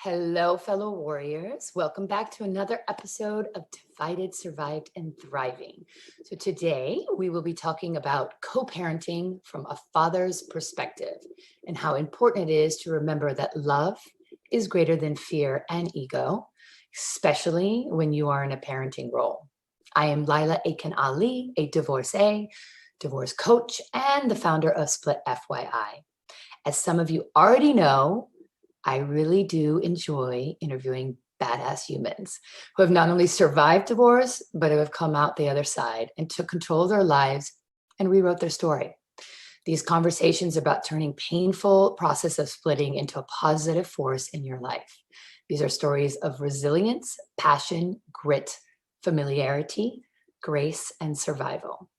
Hello, fellow warriors. Welcome back to another episode of Divided, Survived, and Thriving. So today we will be talking about co-parenting from a father's perspective and how important it is to remember that love is greater than fear and ego, especially when you are in a parenting role. I am Laila Aitken, a divorcee, divorce coach, and the founder of Split FYI. As some of you already know, I really do enjoy interviewing badass humans who have not only survived divorce, but who have come out the other side and took control of their lives and rewrote their story. These conversations are about turning painful process of splitting into a positive force in your life. These are stories of resilience, passion, grit, familiarity, grace, and survival.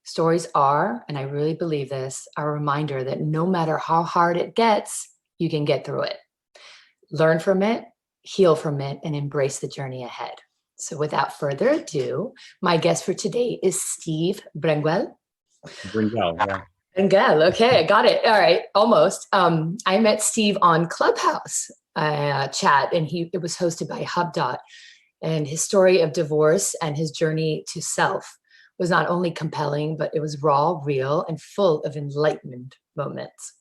Stories are, and I really believe this, a reminder that no matter how hard it gets, you can get through it. Learn from it, heal from it, and embrace the journey ahead. So without further ado, my guest for today is Steve Bringuel. Bringuel, yeah. Bringuel, okay, I got it. All right, almost. I met Steve on Clubhouse chat, and it was hosted by HubDot. And his story of divorce and his journey to self was not only compelling, but it was raw, real, and full of enlightenment moments.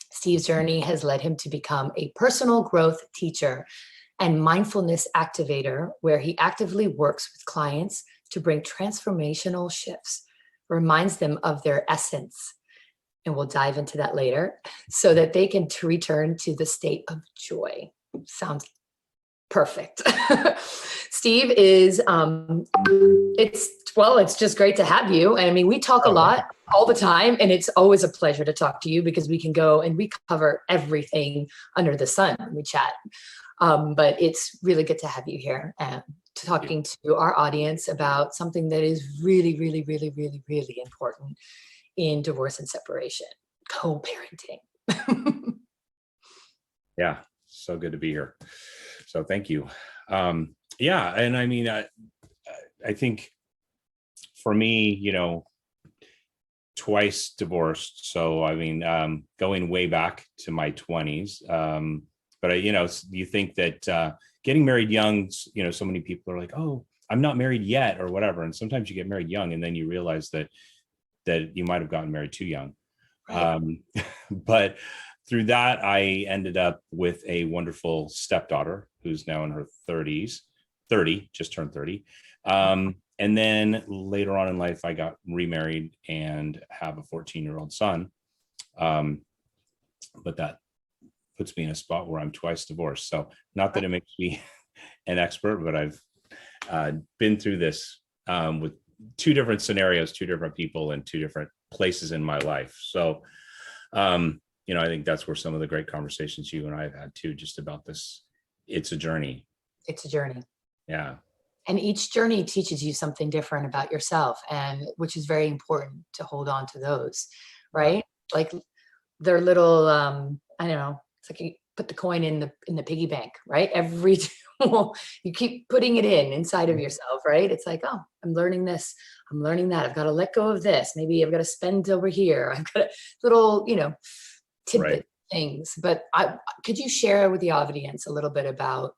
Steve's journey has led him to become a personal growth teacher and mindfulness activator, where he actively works with clients to bring transformational shifts, reminds them of their essence, and we'll dive into that later, so that they can return to the state of joy. Sounds perfect. Steve is, it's just great to have you. I mean, we talk a lot all the time, and it's always a pleasure to talk to you because we can go and we cover everything under the sun when we chat. But it's really good to have you here and talking to our audience about something that is really, really, really, really, really important in divorce and separation, co-parenting. Yeah, so good to be here. So thank you. Yeah, and I mean, I think for me, twice divorced. So I mean, going way back to my 20s. But you think that getting married young, so many people are like, "Oh, I'm not married yet," or whatever. And sometimes you get married young, and then you realize that you might have gotten married too young. Right. But through that, I ended up with a wonderful stepdaughter who's now in her 30s, just turned 30. And then later on in life, I got remarried and have a 14-year-old son. But that puts me in a spot where I'm twice divorced. So not that it makes me an expert, but I've been through this with two different scenarios, two different people, and two different places in my life. So, I think that's where some of the great conversations you and I have had too, just about this. It's a journey. It's a journey. Yeah. And each journey teaches you something different about yourself, and which is very important to hold on to those, right? Yeah. Like they're little, I don't know, it's like you put the coin in the piggy bank, right? You keep putting it inside of yourself, right? It's like, oh, I'm learning this, I'm learning that. I've got to let go of this. Maybe I've got to spend over here. I've got a little, tidbit things. But could you share with the audience a little bit about,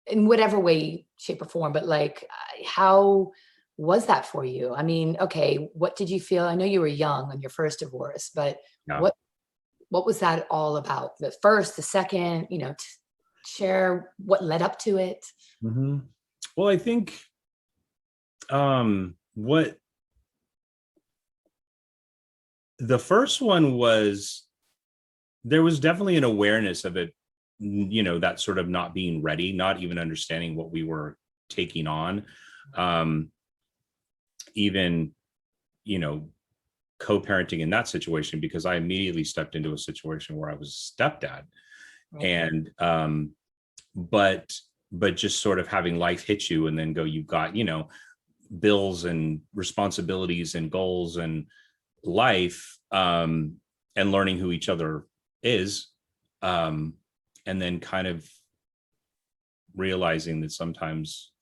in whatever way, shape, or form, but like, how was that for you? I mean, okay, what did you feel? I know you were young on your first divorce, but what was that all about? The first, the second, share what led up to it. Mm-hmm. Well, I think what the first one was, there was definitely an awareness of it, that sort of not being ready, not even understanding what we were taking on. Even, co-parenting in that situation, because I immediately stepped into a situation where I was a stepdad. Right. And, but just sort of having life hit you and then go, you've got, bills and responsibilities and goals and life, and learning who each other is. And then kind of realizing that sometimes,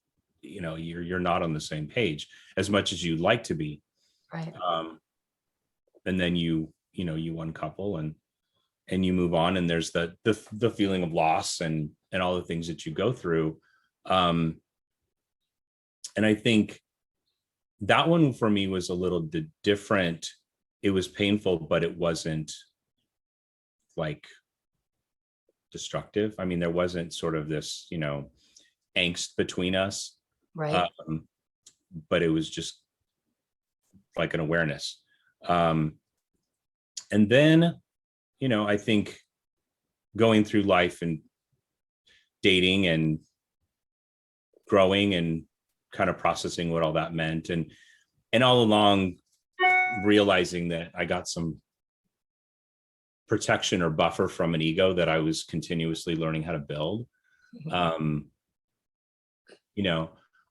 you're not on the same page as much as you'd like to be. Right. And then you uncouple and you move on, and there's the feeling of loss and all the things that you go through. And I think that one for me was a little different. It was painful, but it wasn't like destructive. I mean, there wasn't sort of this, angst between us. Right. But it was just like an awareness. And then, I think going through life and dating and growing and kind of processing what all that meant, and all along realizing that I got some protection or buffer from an ego that I was continuously learning how to build.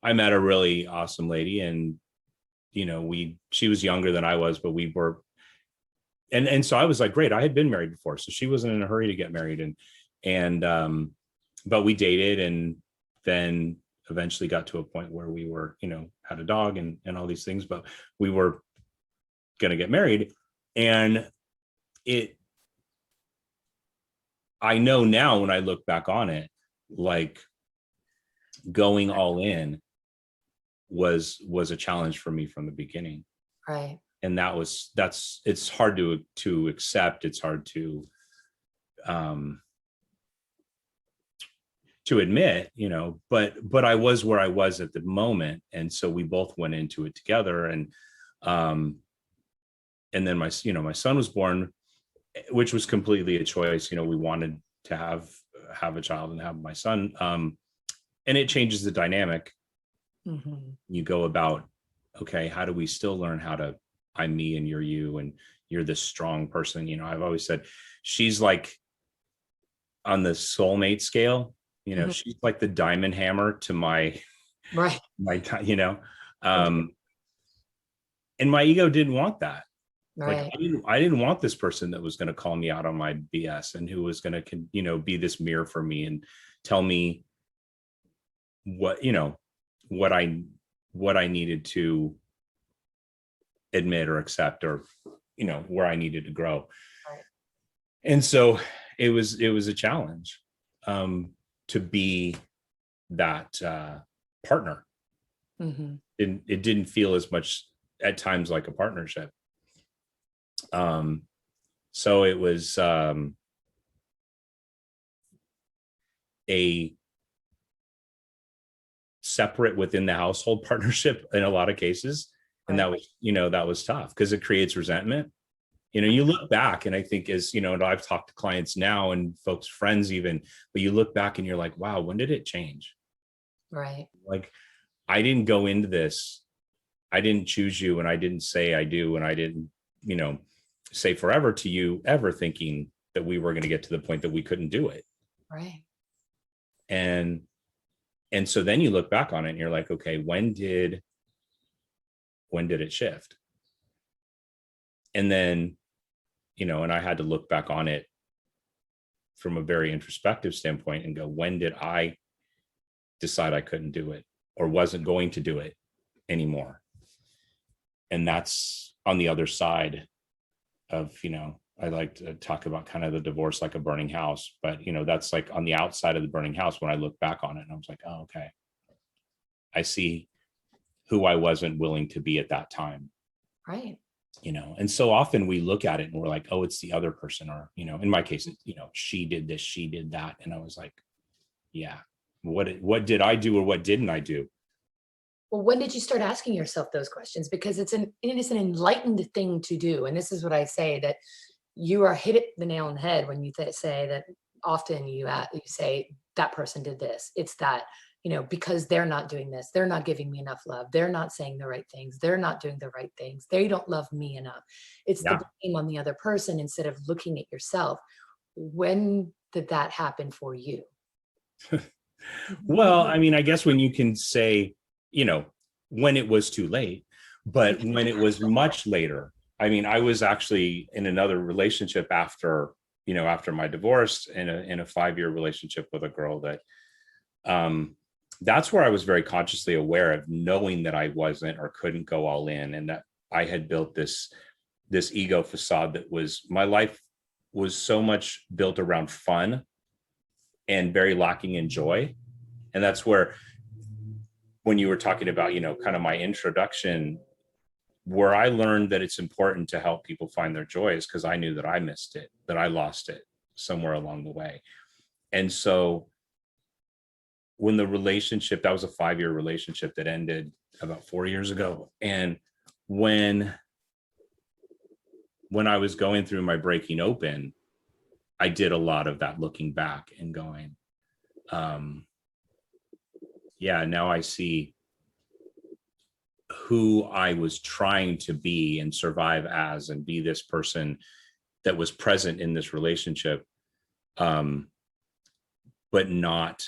I met a really awesome lady, and she was younger than I was, but we were, and so I was like, great, I had been married before, so she wasn't in a hurry to get married, and but we dated, and then eventually got to a point where we were, had a dog and all these things, but we were going to get married. And I know now when I look back on it, like going all in was a challenge for me from the beginning. Right. And it's hard to accept. It's hard to admit, but I was where I was at the moment. And so we both went into it together. And then my son was born, which was completely a choice. We wanted to have a child and have my son. And it changes the dynamic. Mm-hmm. You go about, okay, how do we still learn how to, I'm me and you're you, and you're this strong person. I've always said she's like on the soulmate scale, mm-hmm. She's like the diamond hammer to my, right. And my ego didn't want that. Right. Like I didn't want this person that was going to call me out on my BS and who was going to, be this mirror for me and tell me what I needed to admit or accept, or, where I needed to grow. Right. And so it was a challenge to be that partner. Mm-hmm. It didn't feel as much at times like a partnership. So it was a separate within the household partnership in a lot of cases. And that was tough because it creates resentment. You look back, and I think and I've talked to clients now and folks, friends even, but you look back and you're like, wow, when did it change? Right. Like, I didn't go into this. I didn't choose you, and I didn't say I do. And I didn't, say forever to you ever, thinking that we were going to get to the point that we couldn't do it. Right. And so then you look back on it and you're like, okay, when did it shift? And then, and I had to look back on it from a very introspective standpoint and go, when did I decide I couldn't do it or wasn't going to do it anymore? And that's on the other side of, I like to talk about kind of the divorce like a burning house, but that's like on the outside of the burning house. When I look back on it, and I was like, oh, okay, I see who I wasn't willing to be at that time. Right. And so often we look at it and we're like, oh, it's the other person, or, in my case, she did this, she did that. And I was like, yeah, what did I do or what didn't I do? Well, when did you start asking yourself those questions? Because it is an enlightened thing to do. And this is what I say, that you are hit the nail on the head when you say that often you say that person did this. It's that, because they're not doing this, they're not giving me enough love. They're not saying the right things. They're not doing the right things. They don't love me enough. It's the blame on the other person instead of looking at yourself. When did that happen for you? Well, I mean, I guess when you can say, when it was too late, but when it was much later. I mean, I was actually in another relationship after my divorce, in a 5-year relationship with a girl that, that's where I was very consciously aware of knowing that I wasn't or couldn't go all in, and that I had built this ego facade that was my life was so much built around fun and very lacking in joy. And that's where, when you were talking about, kind of my introduction, where I learned that it's important to help people find their joy is because I knew that I missed it, that I lost it somewhere along the way. And so when the relationship, that was a 5-year relationship that ended about 4 years ago. And when I was going through my breaking open, I did a lot of that looking back and going, yeah, now I see who I was trying to be and survive as, and be this person that was present in this relationship, but not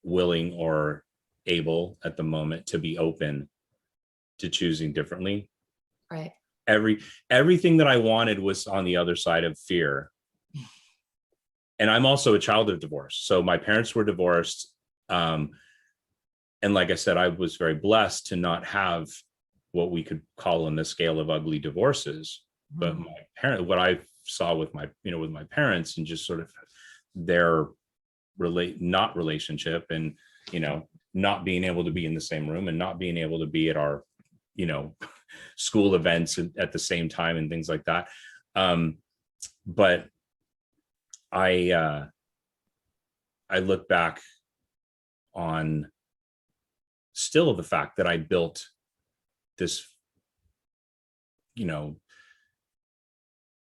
willing or able at the moment to be open to choosing differently. Right. Everything that I wanted was on the other side of fear. And I'm also a child of divorce. So my parents were divorced. And like I said, I was very blessed to not have what we could call on the scale of ugly divorces. But what I saw with my parents, and just sort of their not relationship, and, not being able to be in the same room, and not being able to be at our, school events at the same time, and things like that. But I look back on still the fact that I built this,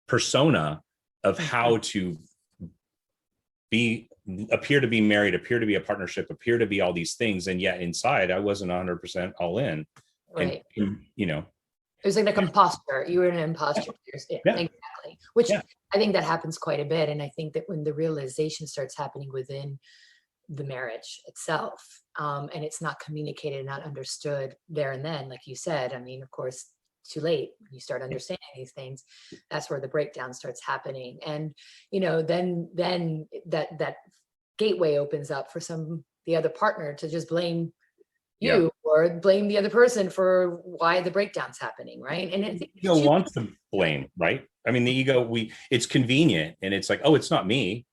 persona of how to appear to be married, appear to be a partnership, appear to be all these things. And yet inside I wasn't 100% all in. Right. And, it was like an imposter. You were an imposter. Yeah, exactly. Which I think that happens quite a bit. And I think that when the realization starts happening within the marriage itself, and it's not communicated, not understood there and then, like you said, I mean, of course, too late. You start understanding these things, that's where the breakdown starts happening. And, then that gateway opens up for the other partner to just blame you or blame the other person for why the breakdown's happening, right? And the ego wants to blame, right? I mean, the ego, it's convenient, and it's like, oh, it's not me,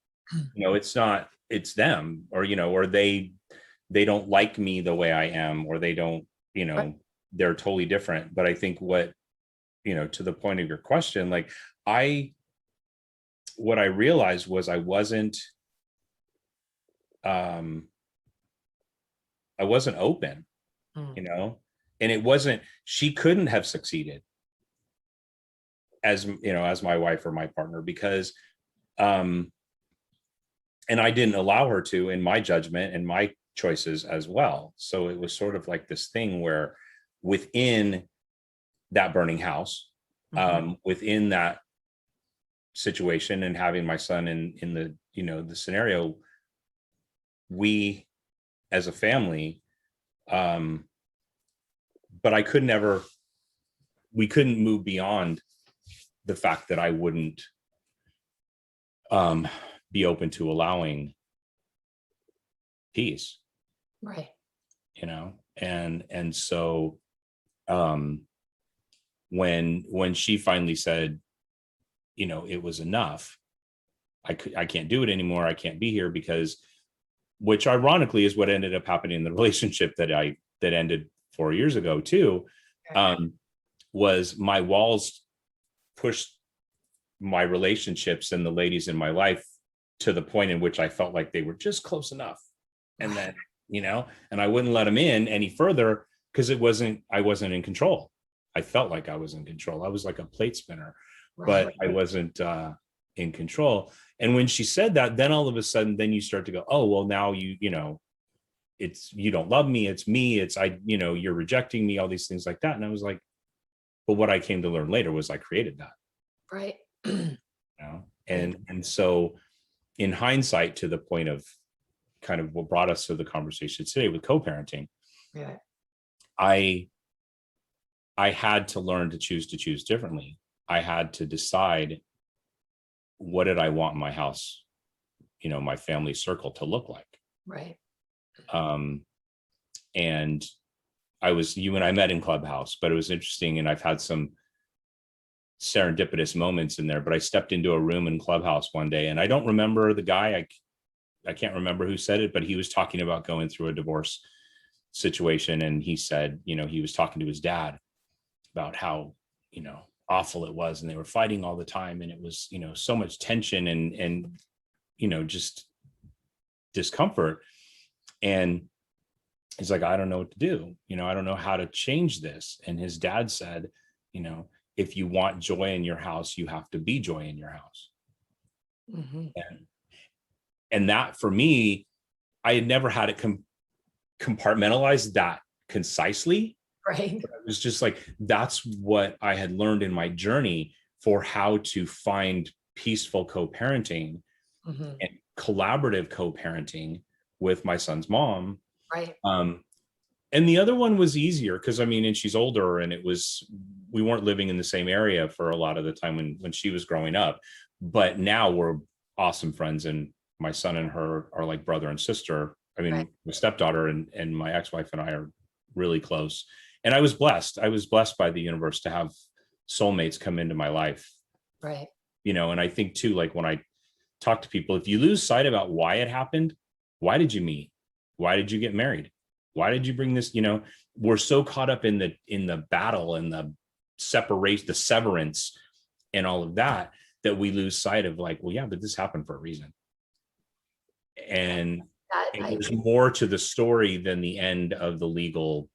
it's not, it's them, or or they don't like me the way I am, or they don't, Right. they're totally different. But I think what, to the point of your question, like what I realized was I wasn't open, and it wasn't, she couldn't have succeeded as, as my wife or my partner, because, and I didn't allow her to, in my judgment and my choices as well. So it was sort of like this thing where within that burning house, within that situation, and having my son in the, the scenario, we as a family, but we couldn't move beyond the fact that I wouldn't be open to allowing peace. Right. And so when she finally said, it was enough, I can't do it anymore, I can't be here, because, which ironically is what ended up happening in the relationship that ended 4 years ago too, was my walls pushed my relationships and the ladies in my life to the point in which I felt like they were just close enough. And then, and I wouldn't let them in any further, because I wasn't in control. I felt like I was in control. I was like a plate spinner, but I wasn't in control. And when she said that, then all of a sudden, then you start to go, oh, well, now it's, you don't love me. It's me. It's, you're rejecting me, all these things like that. And I was like, but what I came to learn later was I created that. Right. And so in hindsight, to the point of kind of what brought us to the conversation today with co-parenting, I had to learn to choose differently. I had to decide, what did I want my house, my family circle to look like? Right. And you and I met in Clubhouse, but it was interesting. And I've had some serendipitous moments in there, but I stepped into a room in Clubhouse one day, and I don't remember the guy. I can't remember who said it, but he was talking about going through a divorce situation. And he said, he was talking to his dad about how, awful it was. And they were fighting all the time. And it was, so much tension and, just discomfort. And he's like, I don't know what to do. I don't know how to change this. And his dad said, if you want joy in your house, you have to be joy in your house. Mm-hmm. And that for me, I had never had it compartmentalized that concisely. Right. But it was just like, that's what I had learned in my journey for how to find peaceful co-parenting Mm-hmm. and collaborative co-parenting with my son's mom. Right. And the other one was easier because and she's older, and we weren't living in the same area for a lot of the time when she was growing up. But now we're awesome friends, and my son and her are like brother and sister. Right. My stepdaughter and my ex-wife and I are really close. And I was blessed. I was blessed by the universe to have soulmates come into my life. Right. And I think too, like when I talk to people, if you lose sight about why it happened, why did you meet? Why did you get married? Why did you bring this? We're so caught up in the battle and the separation, the severance and all of that we lose sight of like, well, yeah, but this happened for a reason. And there's more to the story than the end of the legal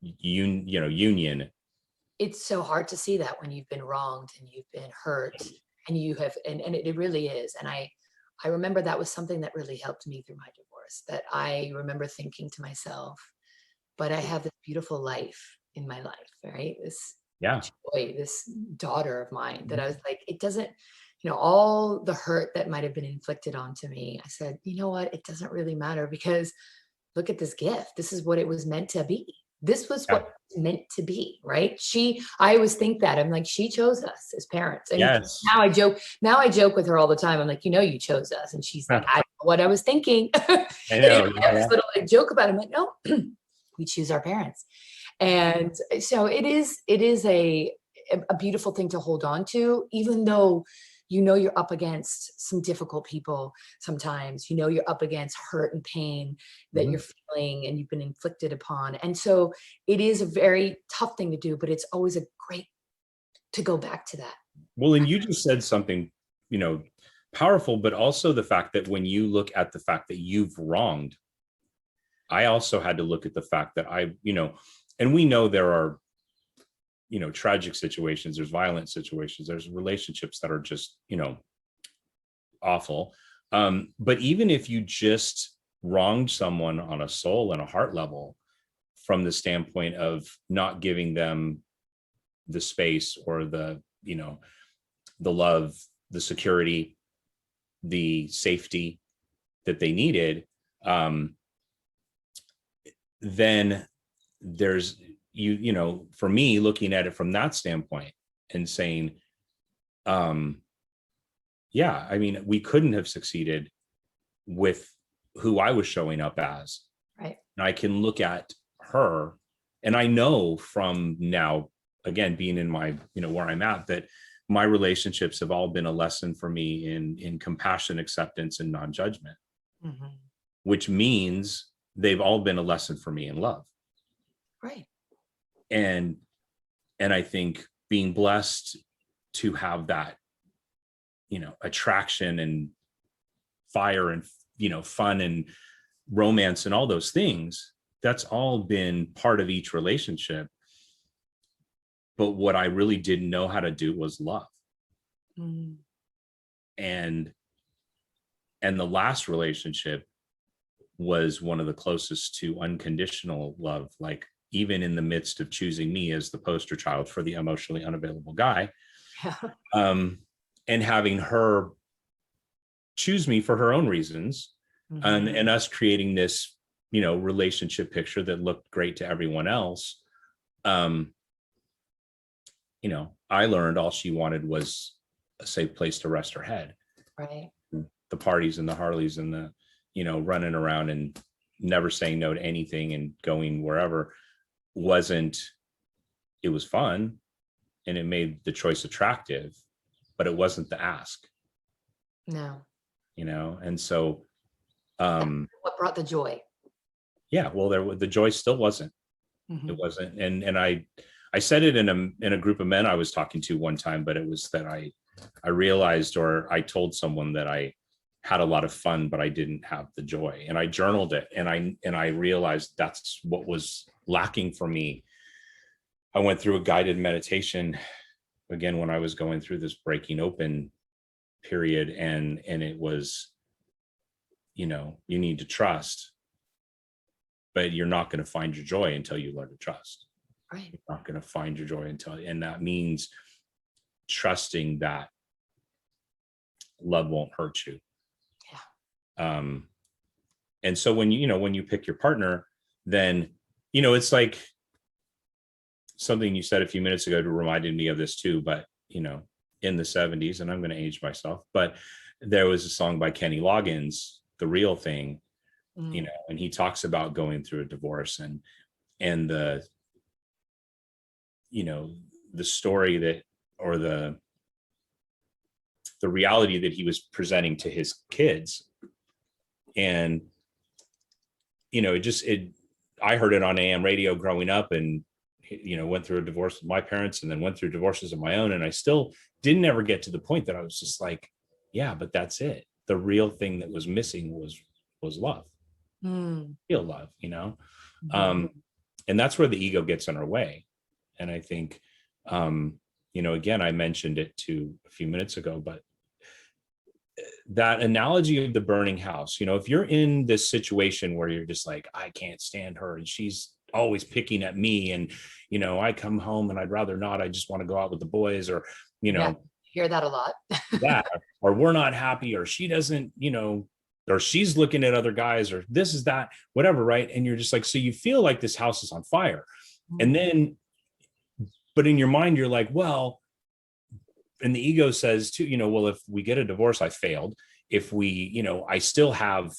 union. It's so hard to see that when you've been wronged and you've been hurt and you have, and it really is. And I remember that was something that really helped me through my divorce, that I remember thinking to myself, but I have this beautiful life in my life, right? This joy, this daughter of mine, that I was like, it doesn't, all the hurt that might've been inflicted onto me, I said, you know what? It doesn't really matter, because look at this gift. This is what it was meant to be. This was what it was meant to be, right? I always think that I'm like, she chose us as parents. And yes. Now I joke with her all the time. I'm like, you chose us. And she's like, I don't know what I was thinking. I know. I joke about it. I'm like, no, we choose our parents. And so it is a beautiful thing to hold on to, even though you're up against some difficult people sometimes, you're up against hurt and pain that you're feeling and you've been inflicted upon. And so it is a very tough thing to do, but it's always a great to go back to that. Well, and you just said something, powerful, but also the fact that when you look at the fact that you've wronged, I also had to look at the fact that and we know there are, tragic situations, there's violent situations, there's relationships that are just, awful. But even if you just wronged someone on a soul and a heart level, from the standpoint of not giving them the space or the love, the security, the safety that they needed, then there's for me looking at it from that standpoint and saying, we couldn't have succeeded with who I was showing up as. Right. And I can look at her, and I know from now, again, being in my, where I'm at, that my relationships have all been a lesson for me in compassion, acceptance, and non-judgment, which means they've all been a lesson for me in love. Right. And I think being blessed to have that, attraction and fire and, fun and romance and all those things, that's all been part of each relationship. But what I really didn't know how to do was love. And the last relationship was one of the closest to unconditional love, like even in the midst of choosing me as the poster child for the emotionally unavailable guy, and having her choose me for her own reasons, and us creating this, relationship picture that looked great to everyone else. I learned all she wanted was a safe place to rest her head. Right. The parties and the Harleys and the, running around and never saying no to anything and going wherever it was fun, and it made the choice attractive, but it wasn't the ask. No. And so What brought the joy? yeah, well, the joy still wasn't. Mm-hmm. It wasn't. And I said it in a group of men I was talking to one time, but it was that I realized, or I told someone that I had a lot of fun, but I didn't have the joy. And I journaled it, and I realized that's what was lacking for me. I went through a guided meditation again when I was going through this breaking open period, and it was, you need to trust, but you're not going to find your joy until you learn to trust. Right. You're not going to find your joy and that means trusting that love won't hurt you. Yeah. And so when you pick your partner, then, it's like something you said a few minutes ago reminded me of this too, but, in the 70s, and I'm going to age myself, but there was a song by Kenny Loggins, The Real Thing, and he talks about going through a divorce and the story that, or the reality that he was presenting to his kids. And, I heard it on AM radio growing up, and, went through a divorce with my parents and then went through divorces of my own. And I still didn't ever get to the point that I was just like, yeah, but that's it. The real thing that was missing was love, real love, and that's where the ego gets in our way. And I think, again, I mentioned it a few minutes ago, but that analogy of the burning house, if you're in this situation where you're just like, I can't stand her and she's always picking at me, and, I come home and I'd rather not, I just want to go out with the boys, or, Hear that a lot. that, or we're not happy, or she doesn't, or she's looking at other guys, or this is that, whatever. Right. And you're just like, so you feel like this house is on fire. And then, but in your mind, you're like, well, and the ego says too, well, if we get a divorce, I failed. If we, I still have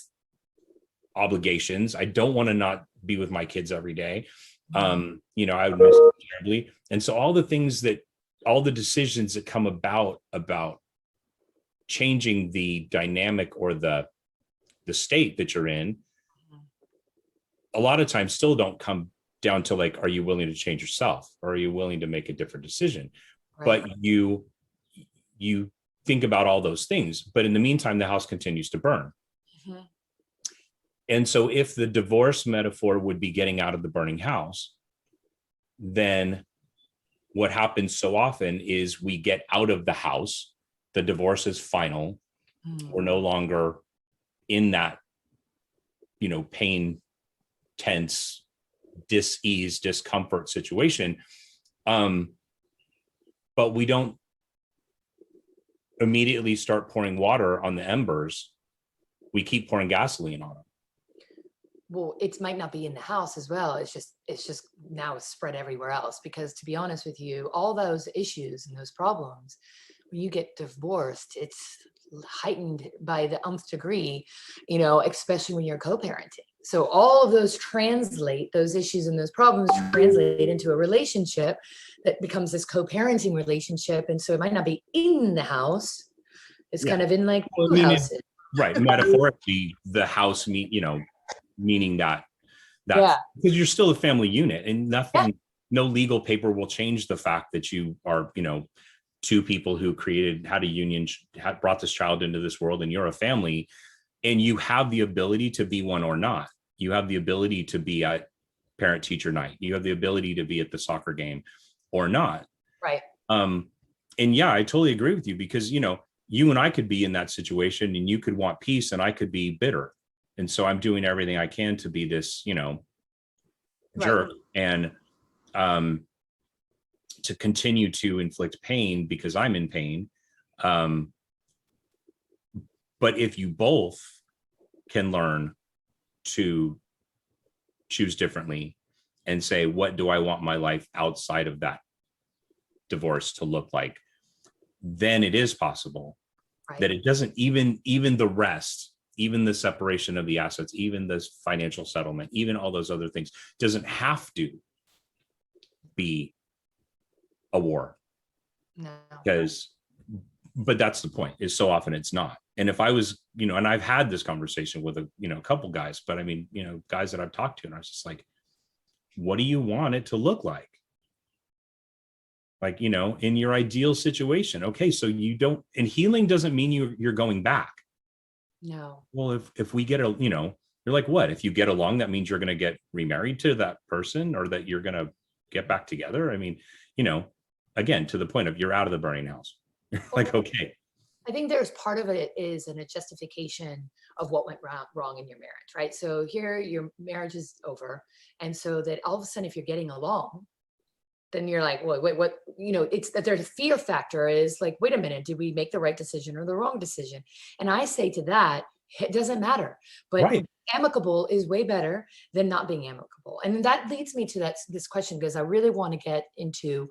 obligations. I don't want to not be with my kids every day. I would miss them terribly. And so all the decisions that come about changing the dynamic or the state that you're in, a lot of times still don't come down to like, are you willing to change yourself, or are you willing to make a different decision? Right. But you think about all those things, but in the meantime, the house continues to burn. Mm-hmm. And so if the divorce metaphor would be getting out of the burning house, then what happens so often is we get out of the house, the divorce is final. We're no longer in that, pain, tense, dis-ease, discomfort situation. But we don't immediately start pouring water on the embers. We keep pouring gasoline on them. Well, it might not be in the house as well. It's just now spread everywhere else, because to be honest with you, all those issues and those problems, when you get divorced, it's heightened by the nth degree, especially when you're co-parenting. So all of those issues and those problems translate into a relationship that becomes this co-parenting relationship. And so it might not be in the house. It's kind of in like houses. Right. Metaphorically, the house, meaning that because you're still a family unit, and no legal paper will change the fact that you are, two people who had a union, brought this child into this world, and you're a family, and you have the ability to be one or not. You have the ability to be at parent teacher night. You have the ability to be at the soccer game or not. Right. And yeah, I totally agree with you, because, you and I could be in that situation, and you could want peace and I could be bitter. And so I'm doing everything I can to be this, jerk, and to continue to inflict pain because I'm in pain. But if you both can learn to choose differently and say, what do I want my life outside of that divorce to look like? Then it is possible that it doesn't even the rest, even the separation of the assets, even this financial settlement, even all those other things, doesn't have to be a war. No. because, but that's the point, is so often it's not. And if I was, and I've had this conversation with a couple guys, but I mean, guys that I've talked to, and I was just like, what do you want it to look like? Like, in your ideal situation. Okay, so you don't, and healing doesn't mean you're going back. No. Well, if we get you're like, what? If you get along, that means you're going to get remarried to that person, or that you're going to get back together. I mean, again, to the point of, you're out of the burning house. Like, okay. I think there's part of it is a justification of what went wrong in your marriage, right? So here your marriage is over. And so that all of a sudden, if you're getting along, then you're like, wait, what, it's that there's a fear factor is like, wait a minute, did we make the right decision or the wrong decision? And I say to that, it doesn't matter, but Right. amicable is way better than not being amicable. And that leads me to this question, because I really want to get into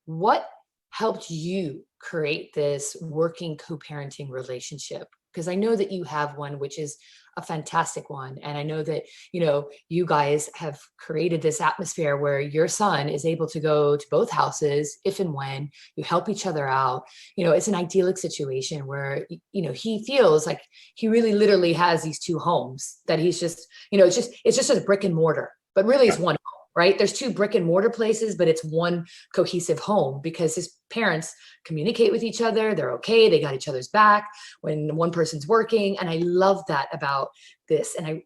what helped you create this working co-parenting relationship, because I know that you have one, which is a fantastic one. And I know that, you guys have created this atmosphere where your son is able to go to both houses if and when you help each other out. It's an idyllic situation where, he feels like he really literally has these two homes that he's just, it's just a brick and mortar, but really it's one home, right? There's two brick and mortar places, but it's one cohesive home because his parents communicate with each other. They're okay. They got each other's back when one person's working. And I love that about this. And I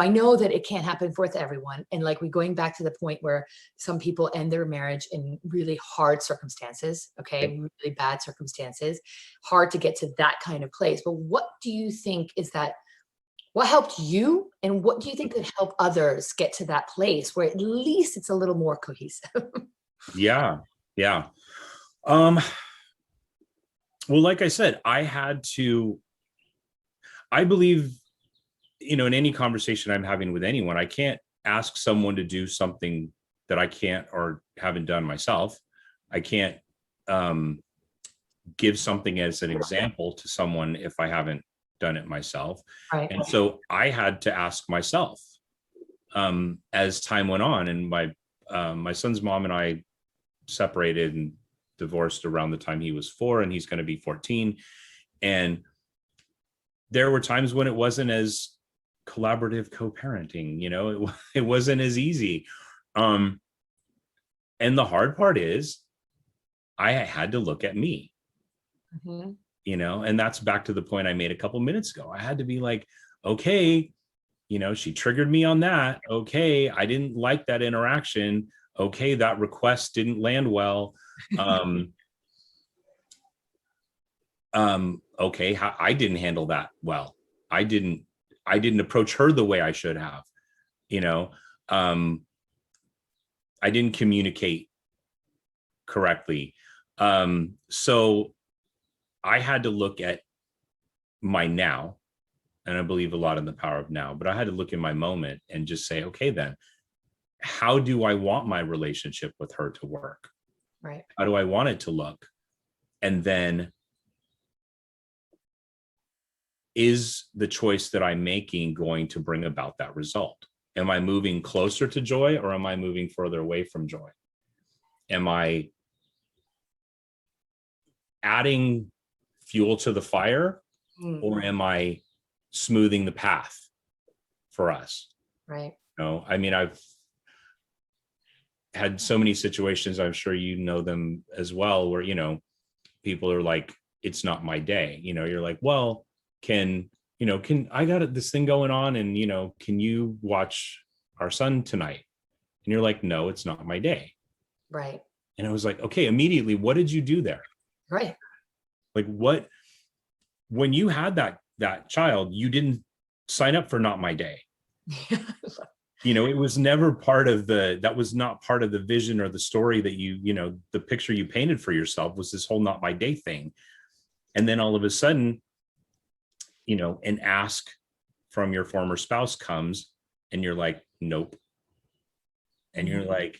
know that it can't happen for everyone. And like we're going back to the point where some people end their marriage in really hard circumstances. Okay. Really bad circumstances, hard to get to that kind of place. But what do you think is that? What helped you, and what do you think could help others get to that place where at least it's a little more cohesive? Yeah. Well, like I said, I believe, in any conversation I'm having with anyone, I can't ask someone to do something that I can't or haven't done myself. I can't give something as an example to someone if I haven't done it myself. Right. And so I had to ask myself as time went on. And my son's mom and I separated and divorced around the time he was 4, and he's going to be 14. And there were times when it wasn't as collaborative co-parenting, it wasn't as easy. And the hard part is I had to look at me. Mm-hmm. And that's back to the point I made a couple minutes ago. I had to be like, okay, she triggered me on that. Okay, I didn't like that interaction. Okay, that request didn't land well. Okay, I didn't handle that well. I didn't approach her the way I should have. I didn't communicate correctly. So I had to look at my now, and I believe a lot in the power of now, but I had to look in my moment and just say, okay, then how do I want my relationship with her to work? Right. How do I want it to look? And then, is the choice that I'm making going to bring about that result? Am I moving closer to joy, or am I moving further away from joy? Am I adding fuel to the fire, or am I smoothing the path for us? Right. I mean, I've had so many situations, I'm sure you know them as well, where, people are like, it's not my day. You're like, well, can I got this thing going on, and, can you watch our son tonight? And you're like, no, it's not my day. Right. And I was like, okay, immediately, what did you do there? Right. Like, when you had that child, you didn't sign up for not my day. It was never that was not part of the vision or the story that the picture you painted for yourself was this whole not my day thing. And then all of a sudden, an ask from your former spouse comes, and you're like, nope. And you're like,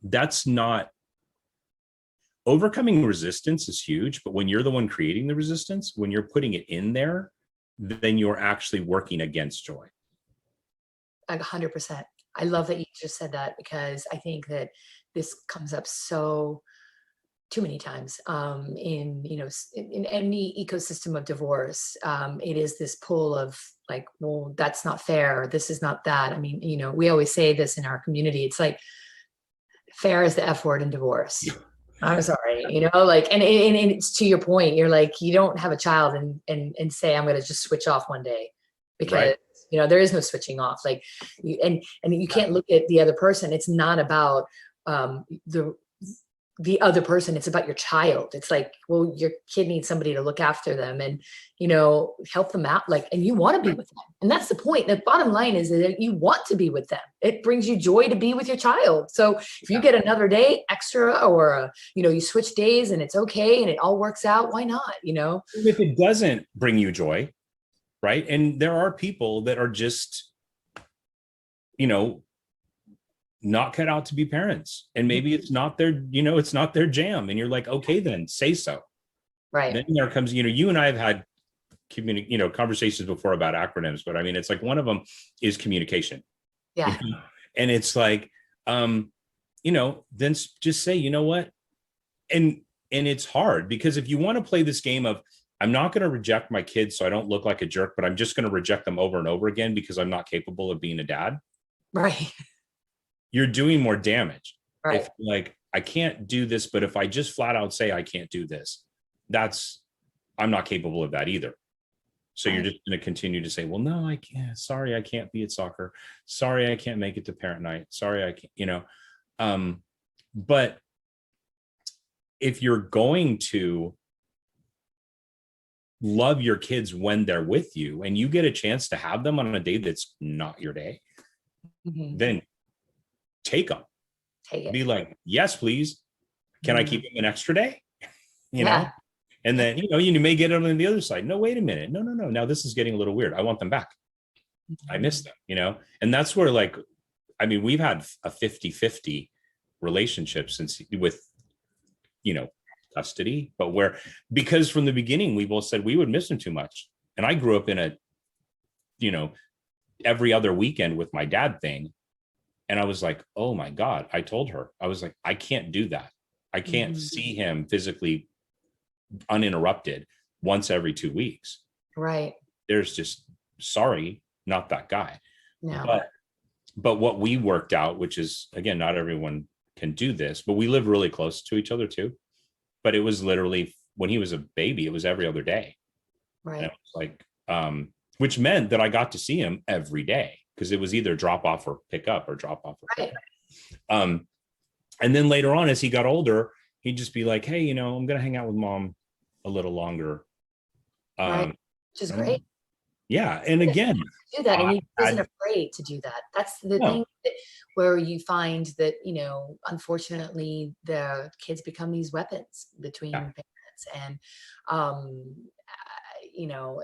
that's not, overcoming resistance is huge, but when you're the one creating the resistance, when you're putting it in there, then you're actually working against joy. 100%. I love that you just said that, because I think that this comes up so too many times in, in any ecosystem of divorce. It is this pull of like, well, that's not fair. This is not that. I mean, we always say this in our community. It's like, fair is the F word in divorce. I'm sorry, like, and it's to your point. You're like, you don't have a child and say, I'm going to just switch off one day, because Right. there is no switching off. Like, and you can't look at the other person. It's not about the other person. It's about your child. It's like, well, your kid needs somebody to look after them and, help them out. Like, and you want to be with them. And that's the point. The bottom line is that you want to be with them. It brings you joy to be with your child. So if you get another day extra, or, you switch days and it's okay and it all works out, why not? If it doesn't bring you joy, right? And there are people that are just, not cut out to be parents, and maybe it's not their, it's not their jam, and you're like, okay, then say so. Right. Then there comes, you and I have had conversations before about acronyms, but I mean, it's like one of them is communication. Yeah. And it's like, then just say, you know what? And it's hard, because if you want to play this game of, I'm not going to reject my kids so I don't look like a jerk, but I'm just going to reject them over and over again because I'm not capable of being a dad. Right. You're doing more damage. Right. If like, I can't do this, but if I just flat out say I can't do this, I'm not capable of that either. So You're just going to continue to say, well, no, I can't. Sorry, I can't be at soccer. Sorry, I can't make it to parent night. Sorry, I can't, but if you're going to love your kids when they're with you and you get a chance to have them on a day that's not your day, then take them. Be like, yes, please. Can I keep them an extra day? You know? And then, you may get it on the other side. No, wait a minute. No. Now this is getting a little weird. I want them back. I miss them, and that's where, like, I mean, we've had a 50-50 relationship with custody, but because from the beginning, we both said we would miss him too much. And I grew up in a, every other weekend with my dad thing. And I was like, oh my God, I told her, I was like, I can't do that. I can't see him physically uninterrupted once every 2 weeks. Right. There's just, sorry, not that guy. No. But what we worked out, which is, again, not everyone can do this, but we live really close to each other too. But it was literally, when he was a baby, it was every other day. Right. And it was like, which meant that I got to see him every day, because it was either drop off or pick up, or drop off or pick up. And then later on, as he got older, he'd just be like, hey, I'm going to hang out with mom a little longer. Which is great. Yeah. And again, do that, and he wasn't afraid to do that. That's the thing where you find that, unfortunately, the kids become these weapons between parents. And,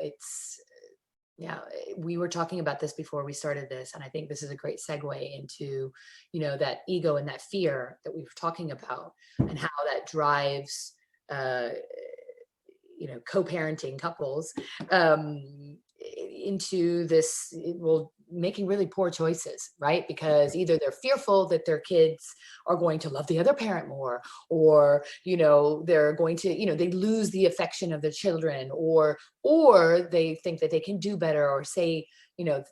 it's, we were talking about this before we started this, and I think this is a great segue into, that ego and that fear that we were talking about, and how that drives, co-parenting couples into this, making really poor choices, right? Because either they're fearful that their kids are going to love the other parent more, or, they're going to, they lose the affection of their children, or they think that they can do better, or say,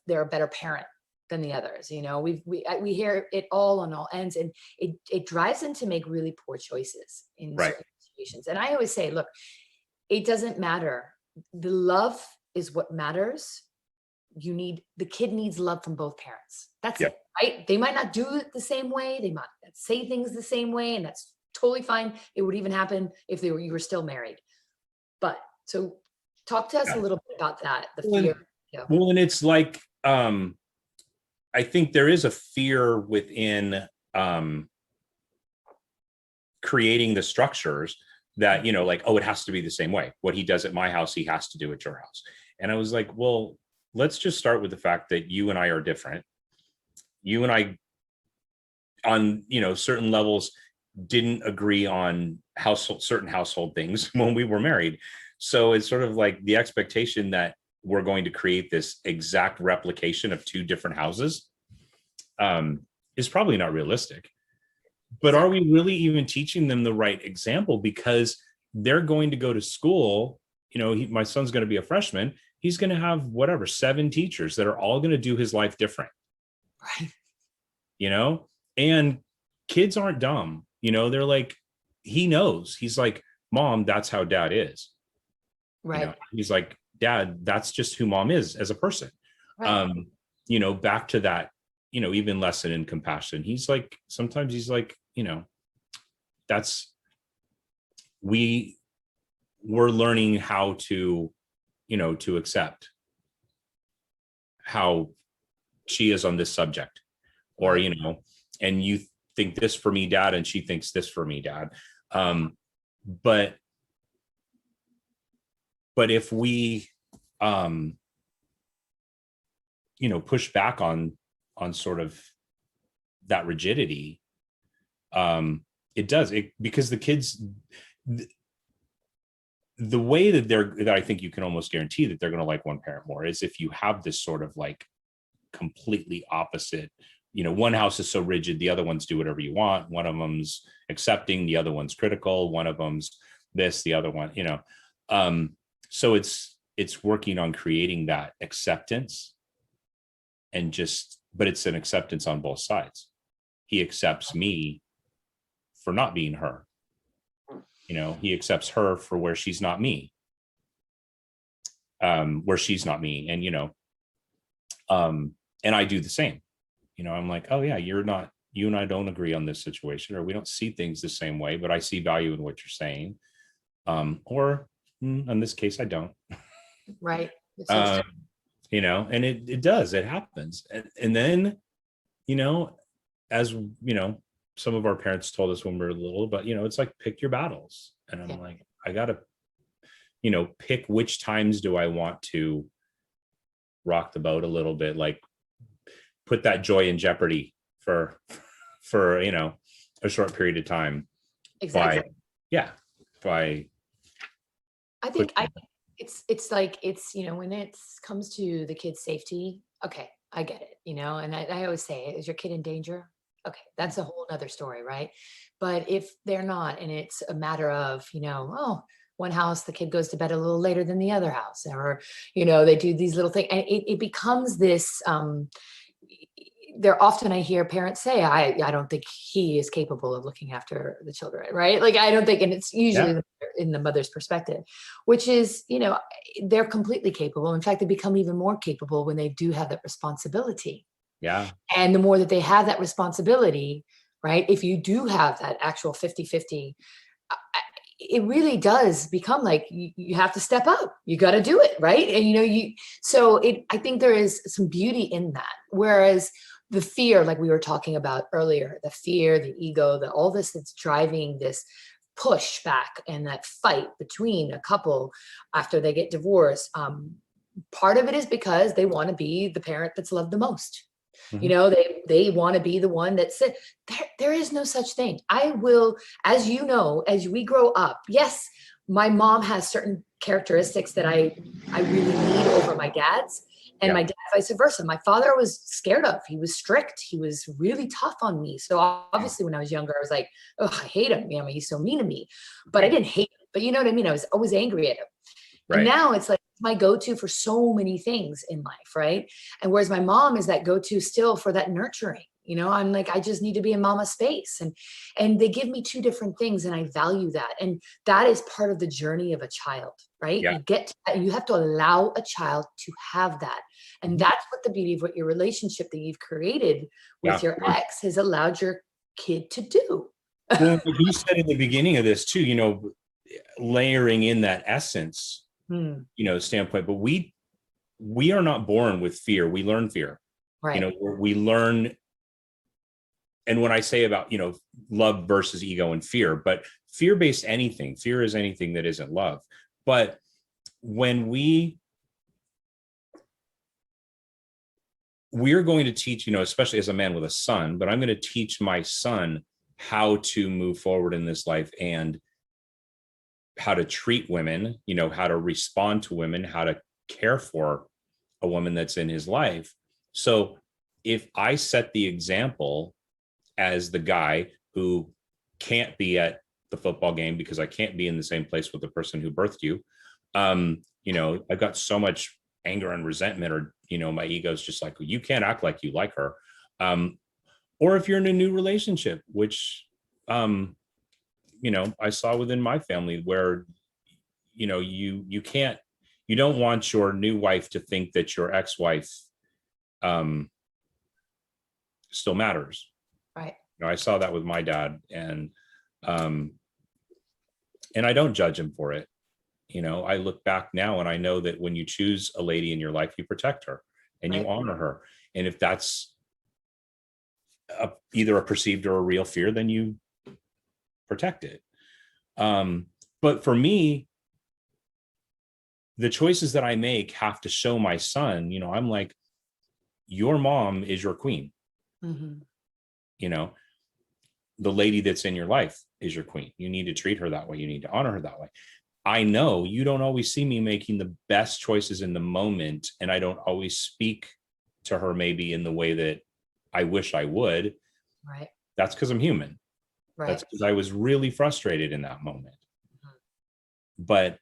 they're a better parent than the others. We hear it all on all ends, and it drives them to make really poor choices in certain situations. And I always say, look, it doesn't matter. The love is what matters. The kid needs love from both parents. That's it, right? They might not do it the same way. They might not say things the same way, and that's totally fine. It would even happen if you were still married. But so talk to us a little bit about that. The fear. Well, and it's like, I think there is a fear within creating the structures that, like, oh, it has to be the same way. What he does at my house, he has to do at your house. And I was like, well, let's just start with the fact that you and I are different. You and I, on, certain levels, didn't agree on certain household things when we were married. So it's sort of like the expectation that we're going to create this exact replication of two different houses is probably not realistic. But are we really even teaching them the right example? Because they're going to go to school, my son's going to be a freshman. He's going to have whatever, 7 teachers that are all going to do his life different. Right. And kids aren't dumb. They're like, he knows. He's like, Mom, that's how Dad is. Right. He's like, Dad, that's just who Mom is as a person. Right. Back to that, even lesson in compassion. He's like, sometimes he's like, we're learning how to, to accept how she is on this subject, or, and you think this for me, Dad, and she thinks this for me, Dad. But if we, push back on sort of that rigidity, it does it, because the kids, the way that I think you can almost guarantee that they're going to like one parent more is if you have this sort of like completely opposite, one house is so rigid, the other ones do whatever you want. One of them's accepting, the other one's critical. One of them's this, the other one, so it's working on creating that acceptance, but it's an acceptance on both sides. He accepts me for not being her. He accepts her for where she's not me. Where she's not me. And, and I do the same. I'm like, oh yeah, you and I don't agree on this situation, or we don't see things the same way, but I see value in what you're saying. Or in this case, I don't. Right. And it happens. And then, as some of our parents told us when we were little, but it's like, pick your battles. And I'm like, I gotta, pick which times do I want to rock the boat a little bit, like put that joy in jeopardy for a short period of time. Exactly. I think it's like, when it comes to the kid's safety, okay, I get it, and I always say, is your kid in danger? Okay, that's a whole nother story, right? But if they're not, and it's a matter of, one house, the kid goes to bed a little later than the other house, or, they do these little things, and it becomes this, often I hear parents say, I don't think he is capable of looking after the children, right? Like, I don't think, and it's usually in the mother's perspective, which is, they're completely capable. In fact, they become even more capable when they do have that responsibility. Yeah. And the more that they have that responsibility, right? If you do have that actual 50-50, it really does become like you have to step up. You got to do it, right? And I think there is some beauty in that. Whereas the fear, like we were talking about earlier, the fear, the ego, all this that's driving this push back and that fight between a couple after they get divorced. Part of it is because they want to be the parent that's loved the most. Mm-hmm. They want to be the one that said, there is no such thing. I will, as we grow up, yes, my mom has certain characteristics that I really need over my dad's, and my dad vice versa. My father I was scared of. He was strict. He was really tough on me. So obviously when I was younger, I was like, oh, I hate him. He's so mean to me, but I didn't hate him. But you know what I mean? I was always angry at him. Right. And now it's like my go-to for so many things in life, right? And whereas my mom is that go-to still for that nurturing, I'm like, I just need to be in mama's space. And they give me two different things, and I value that. And that is part of the journey of a child, right? Yeah. You get to that, you have to allow a child to have that. And that's what the beauty of what your relationship that you've created with your ex has allowed your kid to do. Well, you said in the beginning of this too, layering in that essence, standpoint, but we are not born with fear. We learn fear, right? We learn. And when I say about, love versus ego and fear, but fear is anything that isn't love. But when we're going to teach, especially as a man with a son, but I'm going to teach my son how to move forward in this life and how to treat women, how to respond to women, how to care for a woman that's in his life. So if I set the example as the guy who can't be at the football game because I can't be in the same place with the person who birthed you. I've got so much anger and resentment, or, my ego is just like, you can't act like you like her. Or if you're in a new relationship, which, I saw within my family where, you don't want your new wife to think that your ex-wife still matters. Right. I saw that with my dad, and I don't judge him for it. I look back now and I know that when you choose a lady in your life, you protect her and you honor her. And if that's either a perceived or a real fear, then you protect it. But for me, the choices that I make have to show my son, I'm like, your mom is your queen. Mm-hmm. The lady that's in your life is your queen. You need to treat her that way. You need to honor her that way. I know you don't always see me making the best choices in the moment, and I don't always speak to her maybe in the way that I wish I would. Right. That's because I'm human. Right. That's because I was really frustrated in that moment. Mm-hmm. But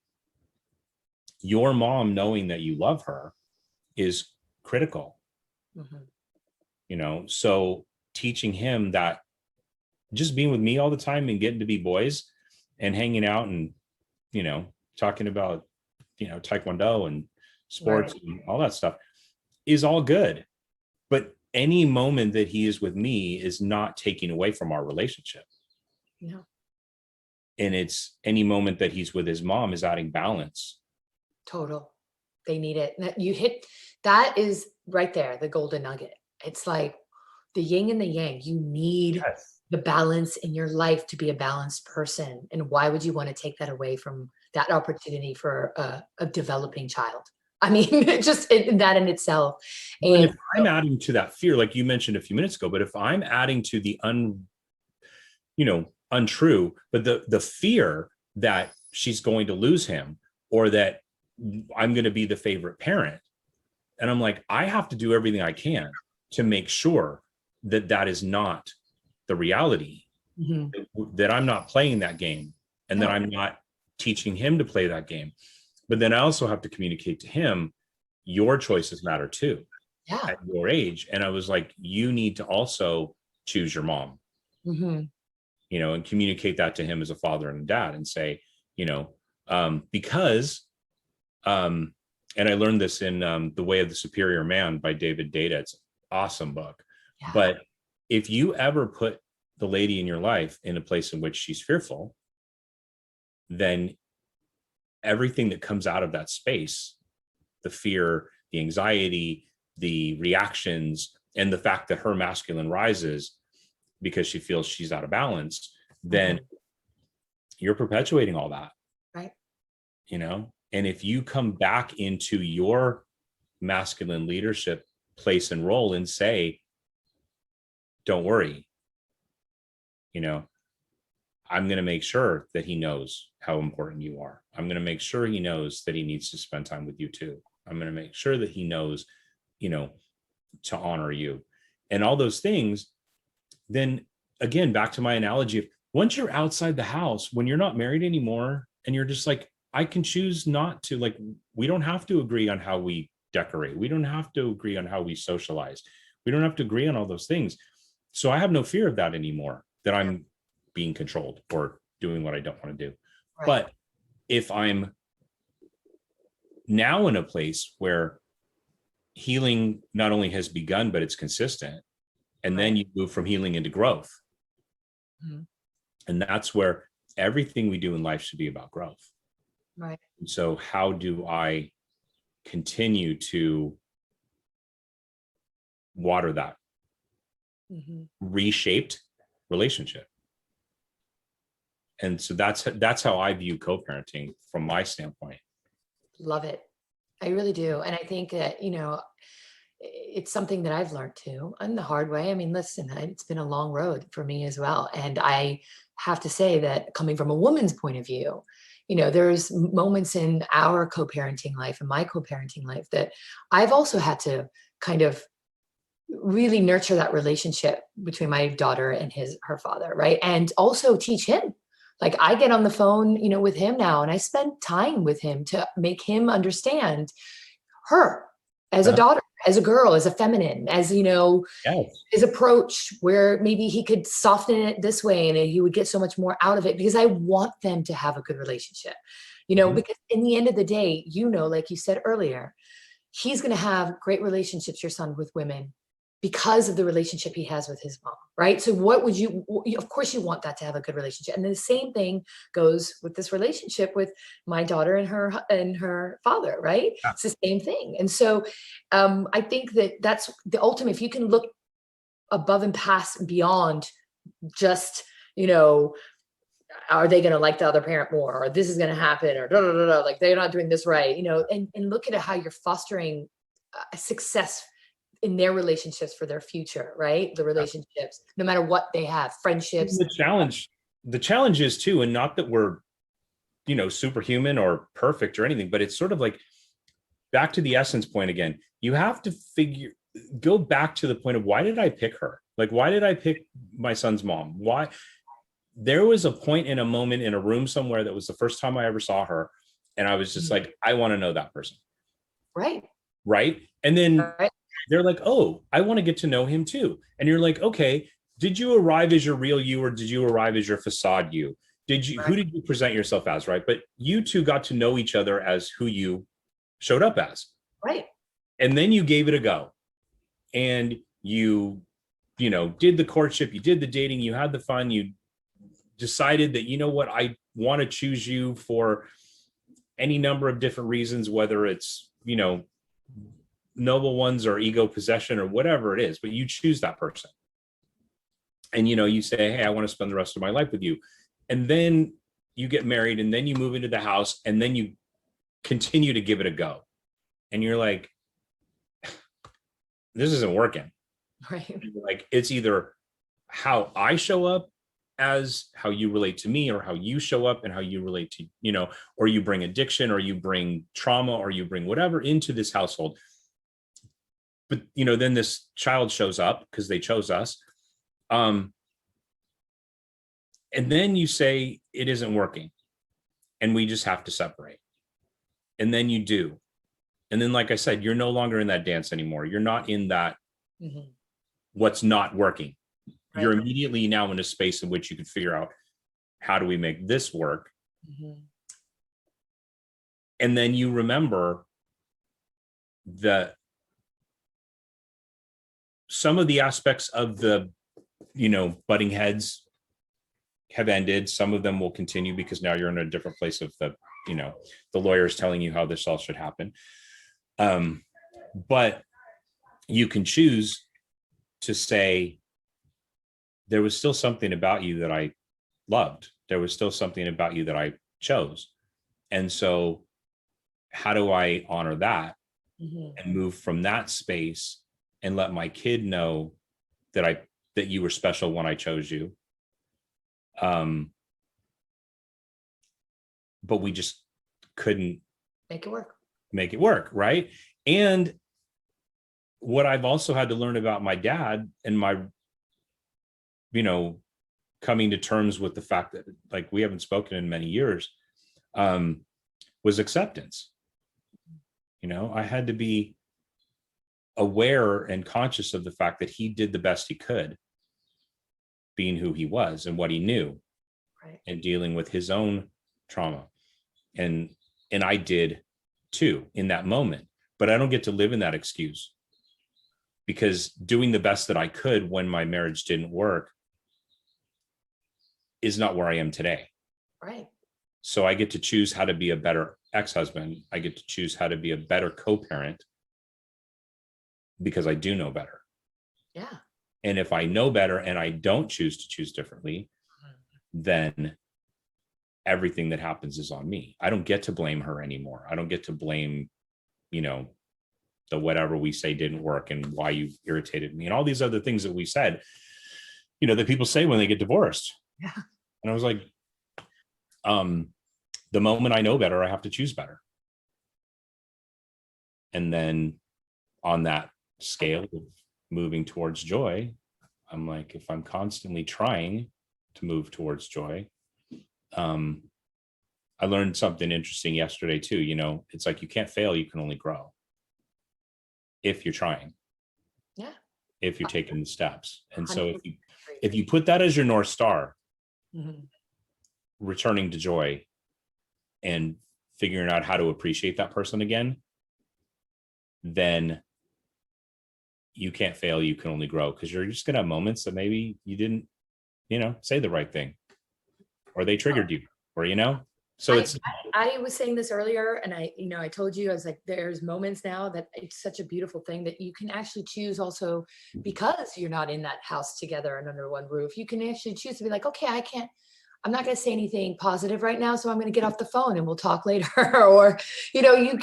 your mom knowing that you love her is critical. Mm-hmm. So teaching him that just being with me all the time and getting to be boys and hanging out and, talking about, Taekwondo and sports and all that stuff is all good. But any moment that he is with me is not taking away from our relationship. Yeah. And it's any moment that he's with his mom is adding balance. Total. They need it. You hit, that is right there, the golden nugget. It's like the yin and the yang. You need the balance in your life to be a balanced person. And why would you want to take that away from that opportunity for a developing child? I mean, just that in itself. And if I'm adding to that fear, like you mentioned a few minutes ago, but if I'm adding to the untrue, but the fear that she's going to lose him, or that I'm going to be the favorite parent. And I'm like, I have to do everything I can to make sure that that is not the reality, that I'm not playing that game, and that I'm not teaching him to play that game. But then I also have to communicate to him, your choices matter too, at your age. And I was like, you need to also choose your mom, and communicate that to him as a father and a dad, and say, because, and I learned this in The Way of the Superior Man by David Data. It's an awesome book. Yeah. But if you ever put the lady in your life in a place in which she's fearful, then everything that comes out of that space, the fear, the anxiety, the reactions, and the fact that her masculine rises because she feels she's out of balance, then you're perpetuating all that. Right. And if you come back into your masculine leadership place and role and say, don't worry, I'm going to make sure that he knows how important you are. I'm going to make sure he knows that he needs to spend time with you too. I'm going to make sure that he knows, to honor you and all those things. Then again, back to my analogy of once you're outside the house, when you're not married anymore, and you're just like, I can choose not to, like, we don't have to agree on how we decorate. We don't have to agree on how we socialize. We don't have to agree on all those things. So I have no fear of that anymore, that I'm being controlled or doing what I don't want to do. Right. But if I'm now in a place where healing not only has begun, but it's consistent, and then you move from healing into growth. And that's where everything we do in life should be about growth. Right. And so how do I continue to water that reshaped relationship? And so that's how I view co-parenting from my standpoint. Love it. I really do. And I think that, it's something that I've learned too, and the hard way. I mean, listen, it's been a long road for me as well. And I have to say that coming from a woman's point of view, there's moments in our co-parenting life and my co-parenting life that I've also had to kind of really nurture that relationship between my daughter and her father, right? And also teach him. Like I get on the phone, with him now, and I spend time with him to make him understand her as a Uh-huh. daughter, as a girl, as a feminine, as Yes. his approach, where maybe he could soften it this way and he would get so much more out of it, because I want them to have a good relationship, Mhm. because in the end of the day, like you said earlier, he's going to have great relationships, your son, with women, because of the relationship he has with his mom, right? So what would of course you want that to have a good relationship. And the same thing goes with this relationship with my daughter and her father, right? Yeah. It's the same thing. And so I think that that's the ultimate. If you can look above and past beyond just, are they going to like the other parent more, or this is going to happen, or like they're not doing this right, and look at how you're fostering success in their relationships for their future, right? The relationships, no matter what they have, friendships. The challenge is too, and not that we're, superhuman or perfect or anything, but it's sort of like back to the essence point again. You have to go back to the point of, why did I pick her? Like, why did I pick my son's mom? Why? There was a point in a moment in a room somewhere that was the first time I ever saw her. And I was just like, I want to know that person. Right. Right. And then Right. they're like, oh, I want to get to know him too. And you're like, okay, did you arrive as your real you, or did you arrive as your facade you? Who did you present yourself as? Right. But you two got to know each other as who you showed up as. Right. And then you gave it a go. And you did the courtship, you did the dating, you had the fun, you decided that, what, I want to choose you for any number of different reasons, whether it's, noble ones or ego possession or whatever it is, but you choose that person. And, you say, hey, I want to spend the rest of my life with you. And then you get married, and then you move into the house, and then you continue to give it a go. And you're like, this isn't working. Right. Like, it's either how I show up as how you relate to me, or how you show up and how you relate to, or you bring addiction, or you bring trauma, or you bring whatever into this household. But, then this child shows up because they chose us. And then you say it isn't working and we just have to separate. And then you do. And then, like I said, you're no longer in that dance anymore. You're not in that what's not working. Right. You're immediately now in a space in which you can figure out, how do we make this work? And then you remember that some of the aspects of the, butting heads have ended. Some of them will continue because now you're in a different place of the lawyers telling you how this all should happen. But you can choose to say, there was still something about you that I loved. There was still something about you that I chose. And so how do I honor that and move from that space and let my kid know that you were special when I chose you. But we just couldn't make it work. Right. And what I've also had to learn about my dad, and my, coming to terms with the fact that, like, we haven't spoken in many years, was acceptance. I had to be aware and conscious of the fact that he did the best he could, being who he was and what he knew, right, and dealing with his own trauma. And I did too in that moment, but I don't get to live in that excuse, because doing the best that I could when my marriage didn't work is not where I am today. Right. So I get to choose how to be a better ex-husband. I get to choose how to be a better co-parent, because I do know better. Yeah. And if I know better and I don't choose to choose differently, then everything that happens is on me. I don't get to blame her anymore. I don't get to blame, the whatever we say didn't work and why you irritated me and all these other things that we said, that people say when they get divorced. Yeah. And I was like, the moment I know better, I have to choose better. And then on that scale of moving towards joy, I'm like, if I'm constantly trying to move towards joy, I learned something interesting yesterday too. It's like you can't fail, you can only grow if you're trying. Yeah. If you're taking the steps. And so 100%. if you put that as your North Star, Mm-hmm. returning to joy and figuring out how to appreciate that person again, then you can't fail, you can only grow, because you're just going to have moments that maybe you didn't, say the right thing, or they triggered you, or, so I was saying this earlier, and I told you, I was like, there's moments now that it's such a beautiful thing that you can actually choose also, because you're not in that house together and under one roof, you can actually choose to be like, okay, I'm not going to say anything positive right now, so I'm going to get off the phone and we'll talk later. Or, you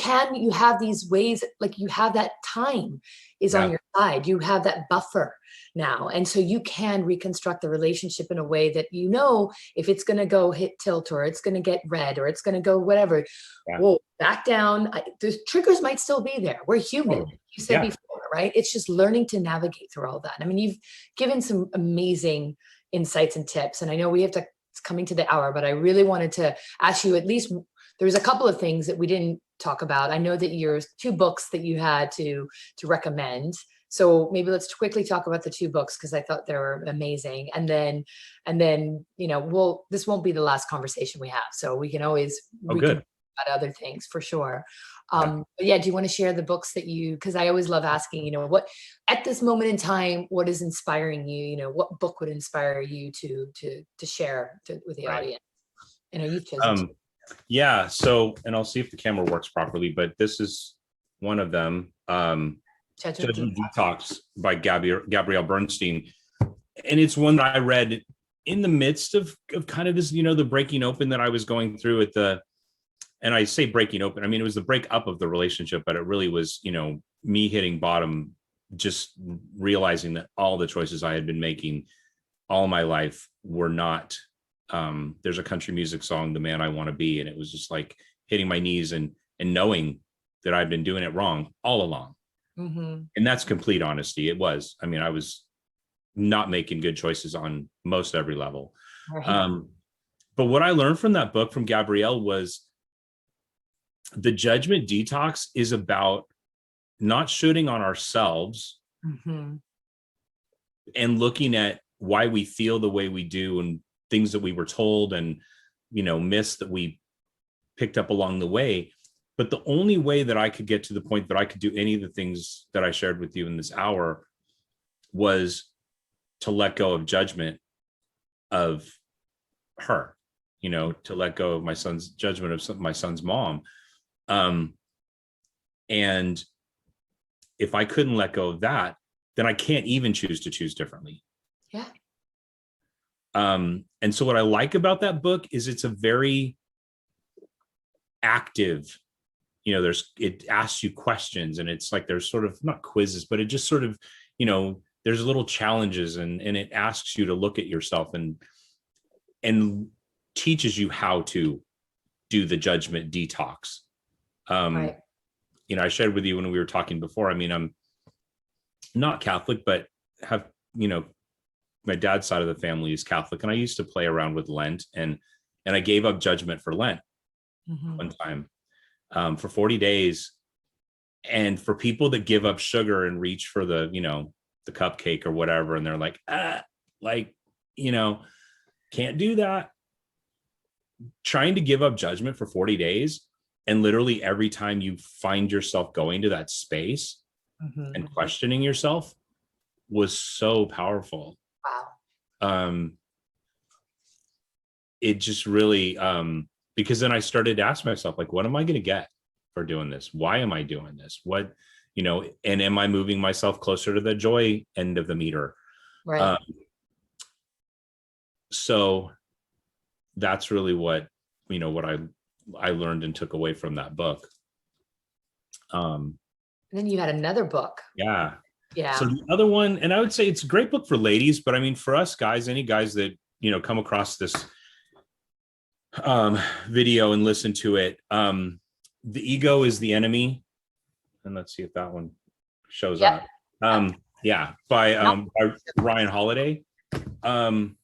have these ways, like you have that time is on your side. You have that buffer now. And so you can reconstruct the relationship in a way that, if it's going to go hit tilt, or it's going to get red, or it's going to go whatever, whoa, back down. The triggers might still be there. We're human. You said before, right? It's just learning to navigate through all that. I mean, you've given some amazing insights and tips, and I know we have to, it's coming to the hour, but I really wanted to ask you, at least there's a couple of things that we didn't talk about. I know that your 2 books that you had to recommend. So maybe let's quickly talk about the 2 books, because I thought they were amazing. And then, this won't be the last conversation we have. So we can always, good. About other things for sure. But yeah, do you want to share the books that because I always love asking, what at this moment in time, what is inspiring you? What book would inspire you to share with the audience? I know you've chosen. Yeah. So, and I'll see if the camera works properly, but this is one of them. Judgment Detox by Gabrielle Bernstein. And it's one that I read in the midst of kind of this, the breaking open that I was going through and I say breaking open, I mean, it was the breakup of the relationship, but it really was, me hitting bottom, just realizing that all the choices I had been making all my life were not, there's a country music song, The Man I Want to Be. And it was just like hitting my knees and knowing that I'd been doing it wrong all along. Mm-hmm. And that's complete honesty. It was, I mean, I was not making good choices on most every level. Right. But what I learned from that book from Gabrielle was the judgment detox is about not shooting on ourselves, mm-hmm. and looking at why we feel the way we do and things that we were told and, myths that we picked up along the way. But the only way that I could get to the point that I could do any of the things that I shared with you in this hour was to let go of judgment of her, to let go of my son's judgment of my son's mom. And if I couldn't let go of that, then I can't even choose to choose differently. Yeah. And so what I like about that book is it's a very active, it asks you questions, and it's like, there's sort of not quizzes, but it just sort of, there's little challenges, and it asks you to look at yourself and teaches you how to do the judgment detox. Right. I shared with you when we were talking before, I mean, I'm not Catholic, but have, my dad's side of the family is Catholic. And I used to play around with Lent, and I gave up judgment for Lent, mm-hmm. one time, for 40 days. And for people that give up sugar and reach for the, the cupcake or whatever, and they're like, can't do that. Trying to give up judgment for 40 days. And literally every time you find yourself going to that space, mm-hmm. and questioning yourself was so powerful. Wow. It just really, because then I started to ask myself, like, what am I going to get for doing this? Why am I doing this? What, and am I moving myself closer to the joy end of the meter? Right. So that's really what, what I learned and took away from that book. And then you had another book. Yeah. Yeah. So the other one, and I would say it's a great book for ladies, but I mean, for us guys, any guys that, come across this video and listen to it, The Ego is the Enemy. And let's see if that one shows up. Yeah, by Ryan Holiday. And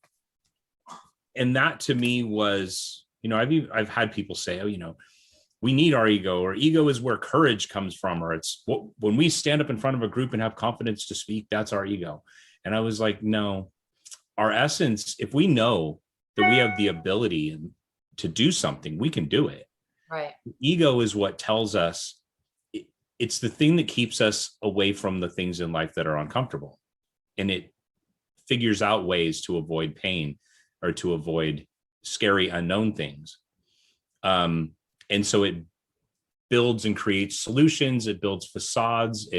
that to me was, I've had people say, oh, we need our ego, or ego is where courage comes from, or it's when we stand up in front of a group and have confidence to speak, that's our ego. And I was like, no, our essence, if we know that we have the ability to do something, we can do it. Right. Ego is what tells us, it's the thing that keeps us away from the things in life that are uncomfortable. And it figures out ways to avoid pain or to avoid scary unknown things. And so it builds and creates solutions. It builds facades.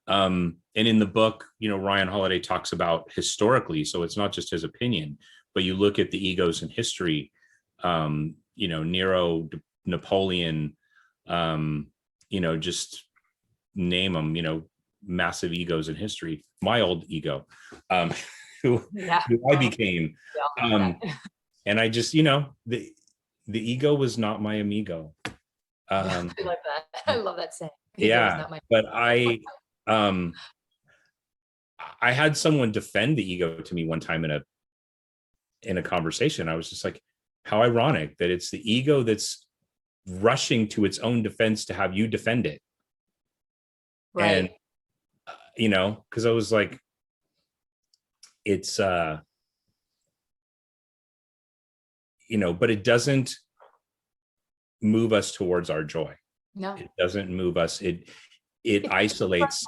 And in the book, Ryan Holiday talks about historically, so it's not just his opinion, but you look at the egos in history, Nero, Napoleon, just name them, massive egos in history. My old ego, who I became. And I just, the ego was not my amigo. I love that. I love that saying. Yeah, but I had someone defend the ego to me one time in a conversation. I was just like, how ironic that it's the ego that's rushing to its own defense to have you defend it. Right. And because I was like, it's but it doesn't move us towards our joy. No, it doesn't move us. It isolates.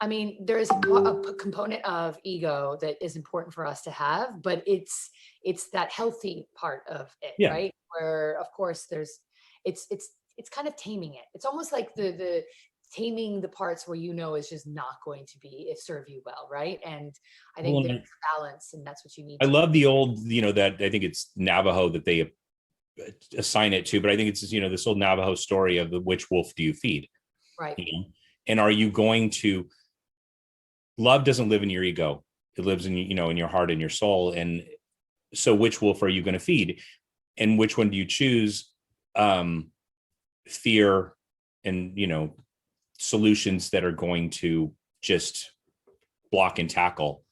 There is a component of ego that is important for us to have, but it's that healthy part of it, right? Where of course it's kind of taming it. It's almost like the taming the parts where is just not going to serve you well, right? And I think there's balance, and that's what you need. I love the old, that I think it's Navajo that they assign it to, but I think it's this old Navajo story of which wolf do you feed, right? And are you going to? Love doesn't live in your ego; it lives in in your heart and your soul. And so, which wolf are you going to feed, and which one do you choose? Fear and solutions that are going to just block and tackle.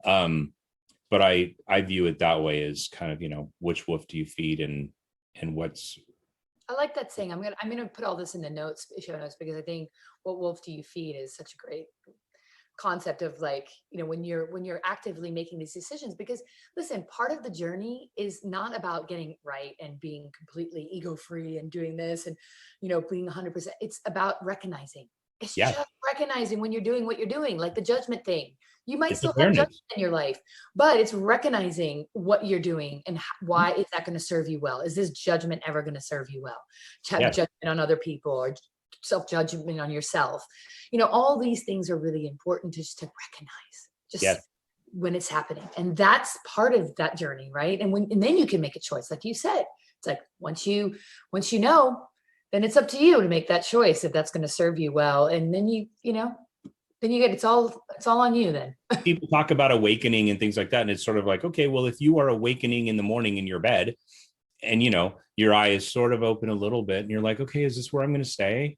But I view it that way, as kind of which wolf do you feed, and what's. I like that saying. I'm gonna put all this in the show notes, because I think what wolf do you feed is such a great concept of when you're actively making these decisions. Because listen, part of the journey is not about getting it right and being completely ego free and doing this and being 100%. It's about recognizing. It's just recognizing when you're doing what you're doing, like the judgment thing. You might still have judgment in your life, but it's recognizing what you're doing and why is that going to serve you well? Is this judgment ever going to serve you well? Judgment on other people, or self-judgment on yourself. All these things are really important to recognize when it's happening. And that's part of that journey, right? And then you can make a choice. Like you said, it's like once you know, then it's up to you to make that choice if that's going to serve you well. And then then you get, it's all on you then. People talk about awakening and things like that. And it's sort of like, okay, well, if you are awakening in the morning in your bed and, your eye is sort of open a little bit and you're like, okay, is this where I'm going to stay?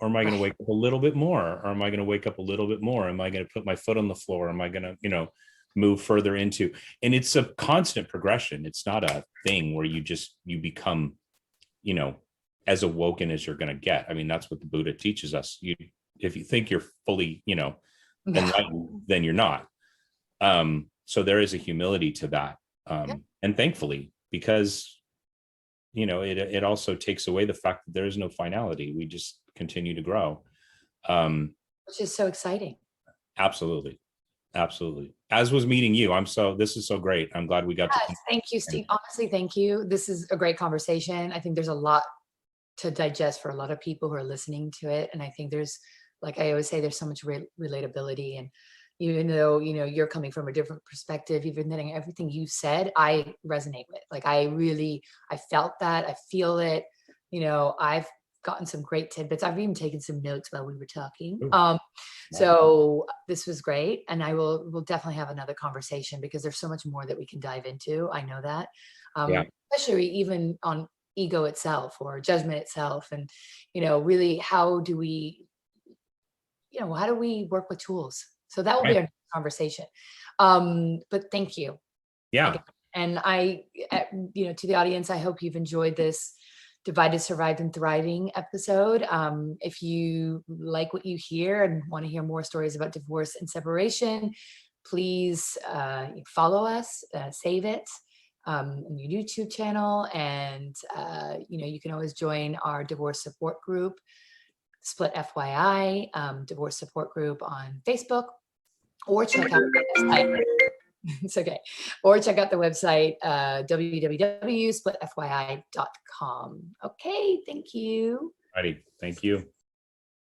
Or am I going to wake up a little bit more? Or am I going to wake up a little bit more? Am I going to put my foot on the floor? Am I going to, move further into? And it's a constant progression. It's not a thing where you become, as awoken as you're going to get. I mean, that's what the Buddha teaches us. If you think you're fully, enlightened, then you're not. So there is a humility to that. And thankfully, because, it also takes away the fact that there is no finality. We just continue to grow. Which is so exciting. Absolutely. Absolutely. As was meeting you. This is so great. I'm glad we got to. Thank you, Steve. Honestly, thank you. This is a great conversation. I think there's a lot to digest for a lot of people who are listening to it. And I think there's, like I always say, there's so much relatability. And even though, you're coming from a different perspective, even then everything you said, I resonate with. Like, I felt that, I feel it, I've gotten some great tidbits. I've even taken some notes while we were talking. So this was great. And we'll definitely have another conversation, because there's so much more that we can dive into. I know that, especially even on ego itself or judgment itself. And, really, how do we work with tools So that will be our conversation. But thank you. Yeah. And to the audience, I hope you've enjoyed this Divided, Survived, and Thriving episode. If you like what you hear and want to hear more stories about divorce and separation, please follow us, save it on your YouTube channel. And, you can always join our divorce support group, Split FYI, divorce support group on Facebook, or check out the website. It's okay. Or check out the website, www.splitfyi.com. Okay, thank you. Alrighty, thank you.